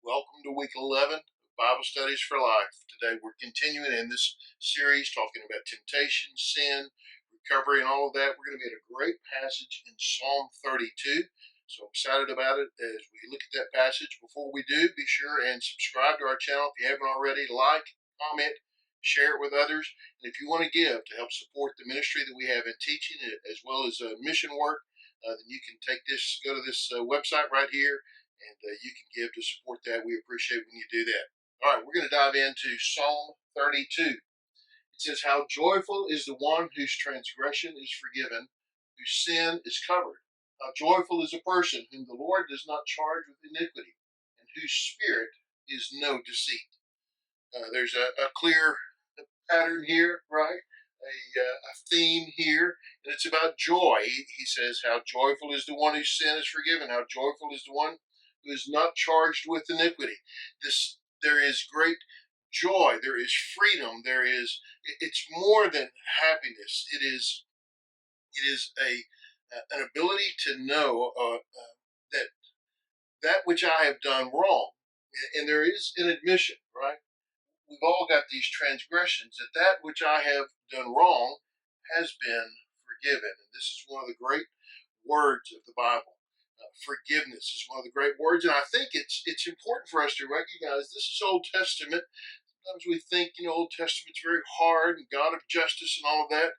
Welcome to week 11 of Bible Studies for Life. Today we're continuing in this series talking about temptation, sin, recovery, and all of that. We're going to be at a great passage in Psalm 32. So I'm excited about it as we look at that passage. Before we do, be sure and subscribe to our channel if you haven't already. Like, comment, share it with others. And if you want to give to help support the ministry that we have in teaching as well as mission work, then you can go to this website right here, and you can give to support that. We appreciate when you do that. All right, we're going to dive into Psalm 32. It says, "How joyful is the one whose transgression is forgiven, whose sin is covered. How joyful is a person whom the Lord does not charge with iniquity, and whose spirit is no deceit." There's a clear pattern here, right? A theme here, and it's about joy. He says, "How joyful is the one whose sin is forgiven. How joyful is the one who is not charged with iniquity." There is great joy. There is freedom. It's more than happiness. It is an ability to know that which I have done wrong, and there is an admission, right? We've all got these transgressions, that which I have done wrong has been forgiven. And this is one of the great words of the Bible. Forgiveness is one of the great words, and I think it's important for us to recognize this is Old Testament. Sometimes we think, Old Testament's very hard and God of justice and all of that.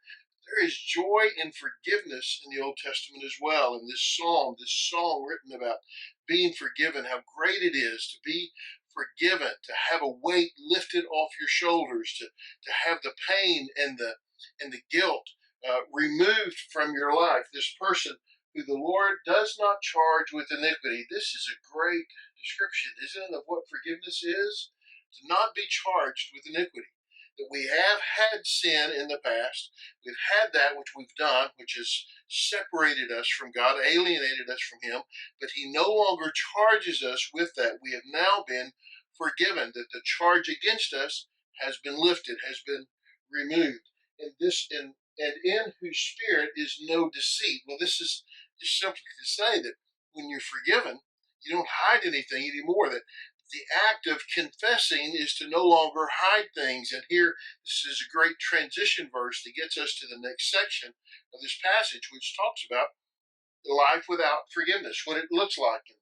There is joy and forgiveness in the Old Testament as well. And this song written about being forgiven, how great it is to be forgiven, to have a weight lifted off your shoulders, to have the pain and the guilt removed from your life. This person who the Lord does not charge with iniquity. This is a great description, isn't it, of what forgiveness is? To not be charged with iniquity. That we have had sin in the past. We've had that which we've done, which has separated us from God, alienated us from Him, but He no longer charges us with that. We have now been forgiven, that the charge against us has been lifted, has been removed. And in whose spirit is no deceit. Well, this is just simply to say that when you're forgiven, you don't hide anything anymore. That the act of confessing is to no longer hide things. And here, this is a great transition verse that gets us to the next section of this passage, which talks about life without forgiveness, what it looks like in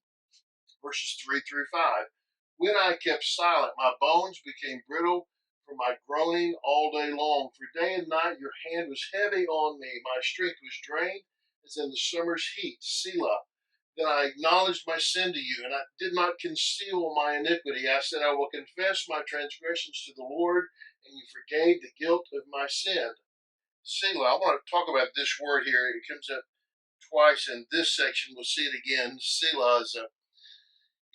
verses 3 through 5. "When I kept silent, my bones became brittle from my groaning all day long. For day and night your hand was heavy on me. My strength was drained as in the summer's heat. Selah. Then I acknowledged my sin to you, and I did not conceal my iniquity. I said, I will confess my transgressions to the Lord, and you forgave the guilt of my sin." Selah. I want to talk about this word here. It comes up twice in this section. We'll see it again. Selah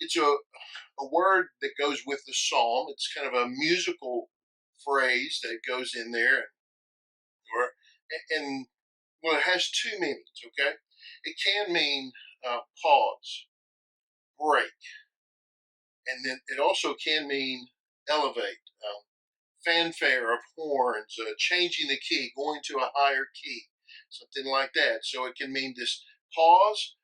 it's a word that goes with the psalm. It's kind of a musical phrase that goes in there. Well, it has two meanings, okay? It can mean pause, break, and then it also can mean elevate, fanfare of horns, changing the key, going to a higher key, something like that. So it can mean this pause,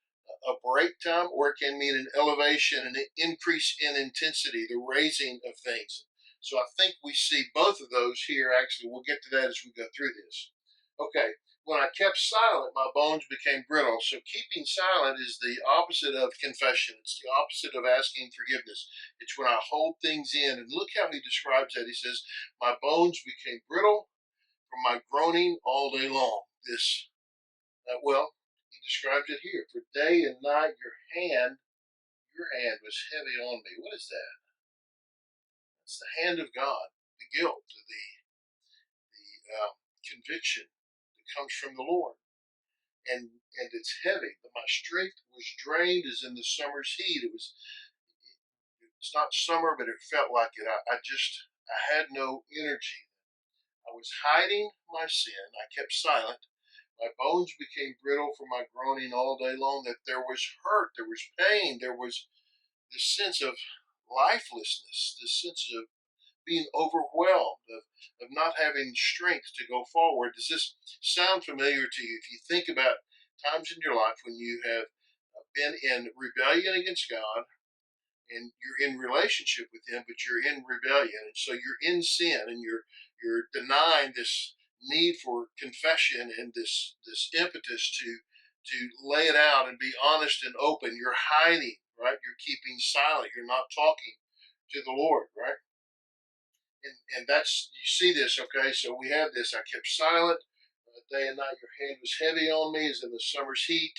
a break time, or it can mean an elevation, an increase in intensity, the raising of things. So I think we see both of those here. Actually, we'll get to that as we go through this. Okay. "When I kept silent, my bones became brittle." So keeping silent is the opposite of confession. It's the opposite of asking forgiveness. It's when I hold things in. And look how he describes that. He says, "My bones became brittle from my groaning all day long." He describes it here. "For day and night your hand was heavy on me." What is that? It's the hand of God, the guilt, the conviction that comes from the Lord. And it's heavy. But my strength was drained as in the summer's heat. It's not summer, but it felt like it. I had no energy. I was hiding my sin. I kept silent. My bones became brittle from my groaning all day long. That there was hurt, there was pain, there was this sense of lifelessness, this sense of being overwhelmed, of not having strength to go forward. Does this sound familiar to you? If you think about times in your life when you have been in rebellion against God and you're in relationship with him, but you're in rebellion, and so you're in sin, and you're denying this need for confession and this impetus to lay it out and be honest and open. You're hiding, right? You're keeping silent. You're not talking to the Lord, right? And that's, you see this, okay? So we have this. I kept silent day and night. Your hand was heavy on me as in the summer's heat.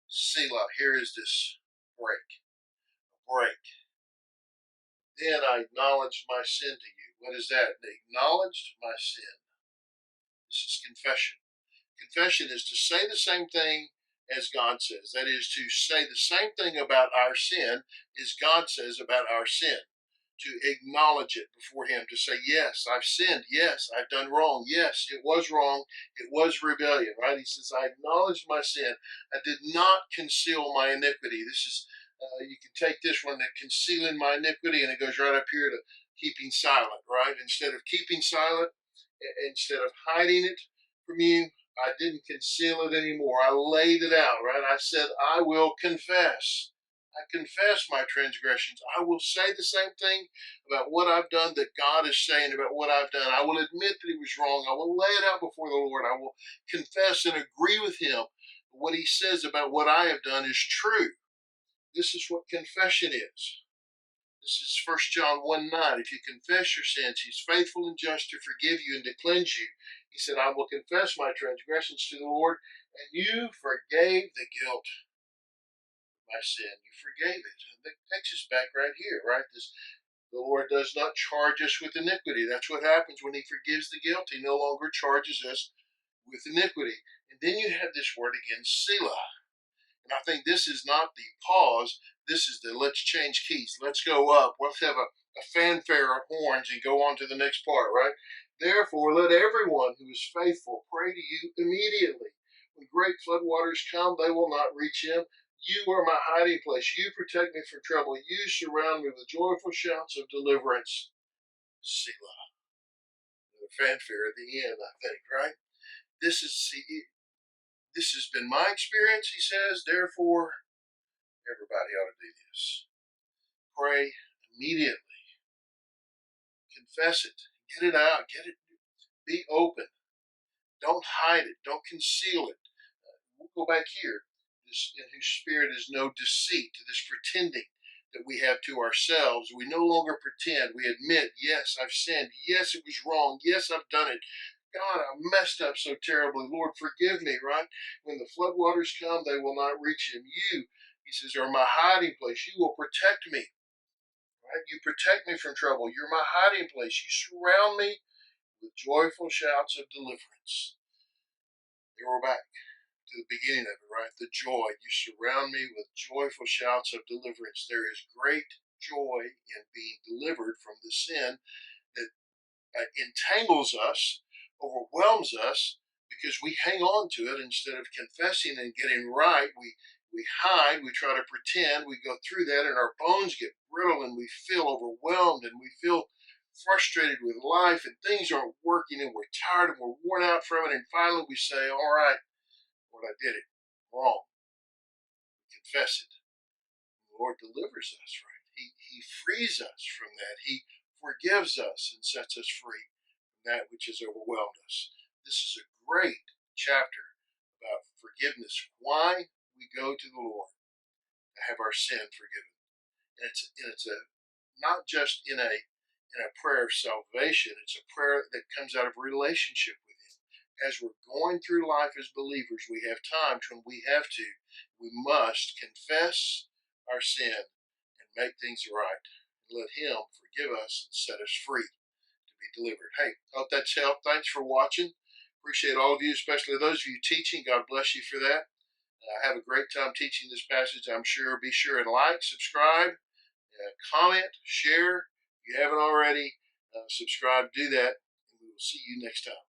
Selah. Here is this break. Then I acknowledged my sin to you. What is that? They acknowledged my sin. This is confession. Confession is to say the same thing as God says. That is to say the same thing about our sin as God says about our sin. To acknowledge it before him, to say, yes, I've sinned. Yes, I've done wrong. Yes, it was wrong. It was rebellion, right? He says, I acknowledged my sin. I did not conceal my iniquity. This is, you can take this one, that concealing my iniquity, and it goes right up here to keeping silent, right? Instead of keeping silent, instead of hiding it from you, I didn't conceal it anymore. I laid it out, right? I said, I will confess. I confess my transgressions. I will say the same thing about what I've done that God is saying about what I've done. I will admit that it was wrong. I will lay it out before the Lord. I will confess and agree with him. What he says about what I have done is true. This is what confession is. This is 1 John 1:9. If you confess your sins, he's faithful and just to forgive you and to cleanse you. He said, I will confess my transgressions to the Lord, and you forgave the guilt of my sin. You forgave it. That takes us back right here, right? The Lord does not charge us with iniquity. That's what happens when he forgives the guilt. He no longer charges us with iniquity. And then you have this word again, Selah. And I think this is not the pause. This is the let's change keys. Let's go up. Let's have a fanfare of horns and go on to the next part, right? Therefore, let everyone who is faithful pray to you immediately. When great floodwaters come, they will not reach him. You are my hiding place. You protect me from trouble. You surround me with joyful shouts of deliverance. Selah. The fanfare at the end, I think, right? This has been my experience, he says. Therefore, everybody ought to do this. Pray immediately. Confess it. Get it out. Be open. Don't hide it. Don't conceal it. We'll go back here. In whose spirit is no deceit, to this pretending that we have to ourselves. We no longer pretend. We admit, yes, I've sinned. Yes, it was wrong. Yes, I've done it. God, I messed up so terribly. Lord, forgive me, right? When the floodwaters come, they will not reach him. You, he says, are my hiding place. You will protect me, right? You protect me from trouble. You're my hiding place. You surround me with joyful shouts of deliverance. There we're back to the beginning of it, right? The joy. You surround me with joyful shouts of deliverance. There is great joy in being delivered from the sin that entangles us, overwhelms us, because we hang on to it instead of confessing and getting right. We hide, we try to pretend, we go through that, and our bones get brittle, and we feel overwhelmed, and we feel frustrated with life, and things aren't working, and we're tired, and we're worn out from it, and finally we say, all right, Lord, I did it wrong. We confess it. The Lord delivers us, right? He frees us from that. He forgives us and sets us free from that which has overwhelmed us. This is a great chapter about forgiveness. Why we go to the Lord to have our sin forgiven. And it's not just in a prayer of salvation. It's a prayer that comes out of relationship with him. As we're going through life as believers, we have times when we must confess our sin and make things right. And let him forgive us and set us free to be delivered. Hey, hope that's helped. Thanks for watching. Appreciate all of you, especially those of you teaching. God bless you for that. Have a great time teaching this passage, I'm sure. Be sure and like, subscribe, comment, share. If you haven't already, subscribe, do that, and we will see you next time.